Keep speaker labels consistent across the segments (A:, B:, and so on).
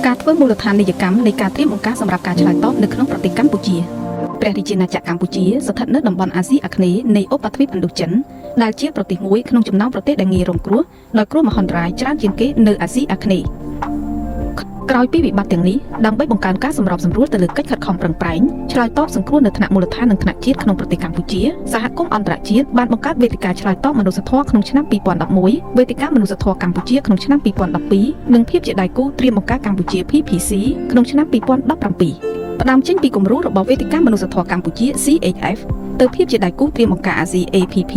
A: ការធ្វើមូលដ្ឋាននីយកម្មនៃការត្រៀមបង្ការសម្រាប់ការឆ្លើយតបនៅក្នុងប្រទេសកម្ពុជាព្រះរាជាណាចក្រកម្ពុជាស្ថិតនៅតំបន់អាស៊ីអាគ្នេយ៍នៃឧបទ្វីបឥណ្ឌូចិនដែលជាប្រទេសមួយក្នុងចំណោមប្រទេសដែលងាយរងគ្រោះដោយគ្រោះមហន្តរាយច្រើនជាងគេនៅអាស៊ីអាគ្នេយ៍ក្រោយពីវិបត្តិទាំងនេះដើម្បីបង្កើនការសម្របសម្រួលទៅលើកិច្ចខិតខំប្រឹងប្រែងឆ្លើយតបសង្គ្រោះនៅថ្នាក់មូលដ្ឋាននិងថ្នាក់ជាតិក្នុងប្រទេសកម្ពុជាសហគមន៍អន្តរជាតិបានបង្កើតវេទិកាឆ្លើយតបមនុស្សធម៌ក្នុងឆ្នាំ2011វេទិកាមនុស្សធម៌កម្ពុជាក្នុងឆ្នាំ2012និងភាពជាដៃគូត្រៀមបង្ការកម្ពុជា PPC ក្នុងឆ្នាំ2017ផ្ដើមចេញពីគំរូរបស់វេទិកាមនុស្សធម៌កម្ពុជា CHF ទៅភាពជាដៃគូត្រៀមបង្ការអាស៊ី APP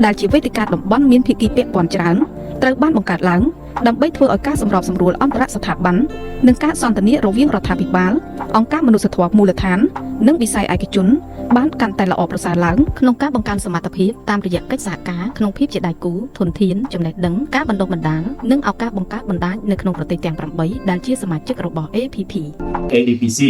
A: ដែលជាវេទិកាតំបន់មានភាគីពាក់ព័ន្ធច្រើនត្រូវបានបង្កើតឡើងដើម្បីធ្វើឲ្យការសម្របសម្រួលអន្តរស្ថាប័ននិងការសន្ទនារវាងរដ្ឋាភិបាលអង្គការមនុស្សធម៌មូលដ្ឋាននិងវិស័យឯកជនបានកាន់តែល្អប្រសើរឡើងក្នុងការបង្កើនសមត្ថភាពតាមរយៈកិច្ចសហការក្នុងភាពជាដៃគូធនធានចំណេះដឹងការបណ្ដុះបណ្ដាលនិងឱកាសបង្កើតបណ្ដាញនៅក្នុងប្រទេសទាំង8ដែលជាសមាជិករបស់ APP
B: ADPC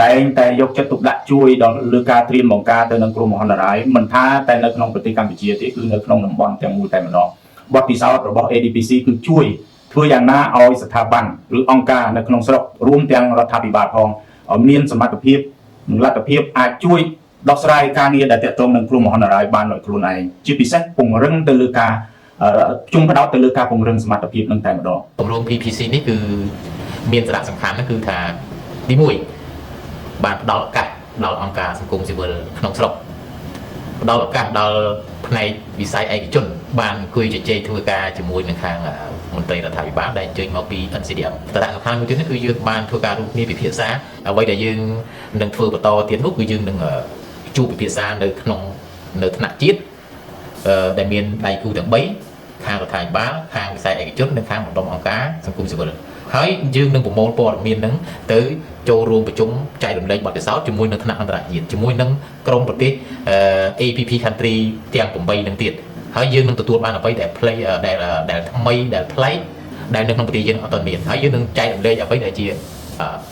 B: តែងតែយកចិត្តទុកដាក់ជួយដល់លើការត្រៀមបង្ការទៅនឹងគ្រោះមហន្តរាយមិនថាតែនៅក្នុងប្រទេសកម្ពុជាទេគឺនៅក្នុងតំបន់ទាំងមូលតែម្ដងបទពិសោធន៍របស់ ADPC គឺជួយធ្វើយ៉ាងណាឲ្យស្ថាប័នឬអង្គការនៅក្នុងស្រុករួមទាំងរដ្ឋាភិបាលផងឲ្យមានសមត្ថភាពនិងលទ្ធភាពអាចជួយដោះស្រាយការងារដែលទាក់ទងនឹងគ្រោះមហន្តរាយបានដោយខ្លួនឯងជាពិសេសពង្រឹងទៅលើការជុំផ្ដោតទៅលើការពង្រឹងសមត្ថភាពនឹងតែម្ដង
C: គម្រោង PPC នេះគឺមានសារៈសំខាន់គឺថាទី1បានផ្ដល់ឱកាសដល់អង្គការសង្គមស៊ីវិលក្នុងស្រុកផ្ដល់ឱកាសដល់ផ្នែកវិស័យឯកជនបានអង្គុយជជែកធ្វើការជាមួយនឹងខាងមន្ត្រីរដ្ឋាភិបាលដែលអញ្ជើញមកពី NCDF សារៈសំខាន់មួយទៀតគឺយើងបានធ្វើការរួមគ្នាពិភាក្សាអ្វីដែលយើងនឹងធ្វើបន្តទៀតនោះគឺយើងនឹងជួបពិភាក្សានៅថ្នាក់ជាតិដែលមានដៃគូទាំង3ខាងរដ្ឋាភិបាលខាងវិស័យឯកជននិងខាងបណ្ដុំអង្គការសង្គមស៊ីវិលហើយយើងនឹងប្រមូលព័ត៌មាននឹងទៅចូលរួមប្រជុំចែករំលែកបទពិសោធន៍ជាមួយនឹងថ្នាក់អន្តរជាតិជាមួយនឹងក្រុមប្រទេស APP country ទាំង8នឹងទៀតហើយយើងនឹងទទួលបានអ្វីដែលដែលថ្មីដែលប្លែកដែលនៅក្នុងប្រទេសយើងអត់ទាន់មានហើយយើងនឹងចែករំលែកអ្វីដែលជា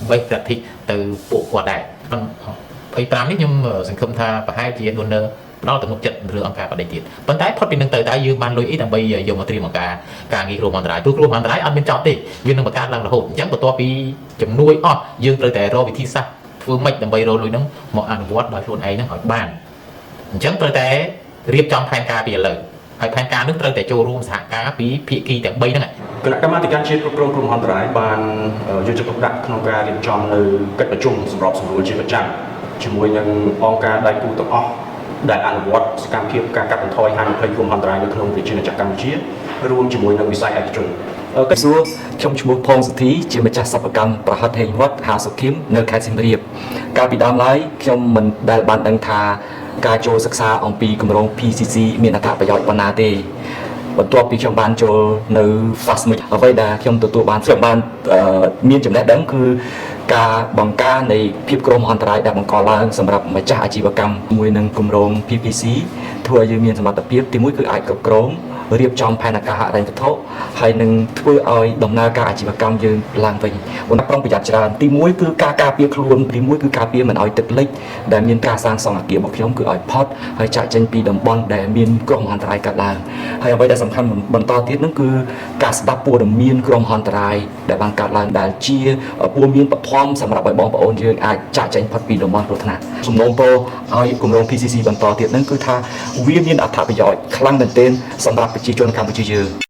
C: best practice ទៅពួកគាត់ដែរ25នេះខ្ញុំសង្ឃឹមថាប្រហែលជា donor ផ្ដល់ទំនុកចិត្តរឿងអង្គការបដិទៀតប៉ុន្តែផុតពីនឹងទៅតើយើងបានលុយអីដើម្បីយកមកត្រៀមអង្គការងារគ្រោះមហន្តរាយព្រោះគ្រោះមហន្តរាយអត់មានចប់ទេវានឹងបង្កើតឡើងរហូតអញ្ចឹងបន្ទាប់ពីជំនួយអស់យើងត្រូវតែរកវិធីសាស្ត្រធ្វើម៉េចដើម្បីរកលុយហ្នឹងមកអនុវត្តដោយខ្លួនឯងហ្នឹងឲ្យបានអញ្ចឹងត្រូវតែរៀបចំផែនការពីឥឡូវហើយផែនការនេះត្រូវតែចូលរួមសហការពីភាគីទាំង3ហ្នឹង
D: គណៈកម្មាធិការជាតិគ្រប់គ្រងគ្រោះមហន្តរាយបានយកចិត្តទុកដាក់ក្នុងការរៀបចំនៅកិច្ចប្រជុំសម្របសម្រួលជាប្រចាំជាមួយនឹងអង្គការដៃគូទាំងអស់ដែលអនុវត្តសកម្មភាពការកាត់បន្ថយហានិភ័យគ្រោះមហន្តរាយនៅក្នុងប្រជាជាតិកម្ពុជារួមជាមួយនឹងវិស័យឯកជន
E: សួរខ្ញុំឈ្មោះផងសុធីជាម្ចាស់សិប្បកម្មប្រហិតហេងវត្តហាសុខឹមនៅខេត្តសៀមរាបកាលពីដើមឡើយខ្ញុំមិនដែលបានដឹងថាការចូលសិក្សាអំពីគម្រោង PCC មានអត្ថប្រយោជន៍ប៉ុណ្ណាទេបន្ទាប់ពីខ្ញុំបានចូលនៅ FASMIC អ្វីដែលខ្ញុំទទួលបានខ្ញុំបានមានចំណេះដឹងគឺការបង្ការនៃភាពគ្រោះមហន្តរាយដែលបង្កឡើងសម្រាប់ម្ចាស់អាជីវកម្មមួយនឹងគម្រោង PPC ធ្វើឲ្យយើងមានសមត្ថភាពទីមួយគឺអាចគ្រប់គ្រងរៀបចំផែនការហិរញ្ញវត្ថុហើយនឹងធ្វើឲ្យដំណើរការអាជីវកម្មយើងឡើងវិញបងប្រុងប្រយ័ត្នច្រើនទីមួយគឺការការពារខ្លួនទីមួយគឺការពារមិនឲ្យទឹកលិចដែលមានការសាងសង់អគាររបស់ខ្ញុំគឺឲ្យផុតហើយចាក់ចេញពីតំបន់ដែលមានគ្រោះមហន្តរាយកើតឡើងហើយអ្វីដែលសំខាន់បន្តទៀតនោះគឺការស្ដាប់ព័ត៌មានគ្រោះមហន្តរាយដែលបានកើតឡើងដែលជាព័ត៌មានបឋមសម្រាប់ឲ្យបងប្អូនយើងអាចចាក់ចេញផុតពីតំបន់គ្រោះថ្នាក់សំណូមពរឲ្យគម្រោង PCC បន្តទៀតនោះគឺថាវាមានអត្ថប្រយោជន៍ខ្លាំងមែនទែនសម្រាប់ប្រជាជនកម្ពុជាយើង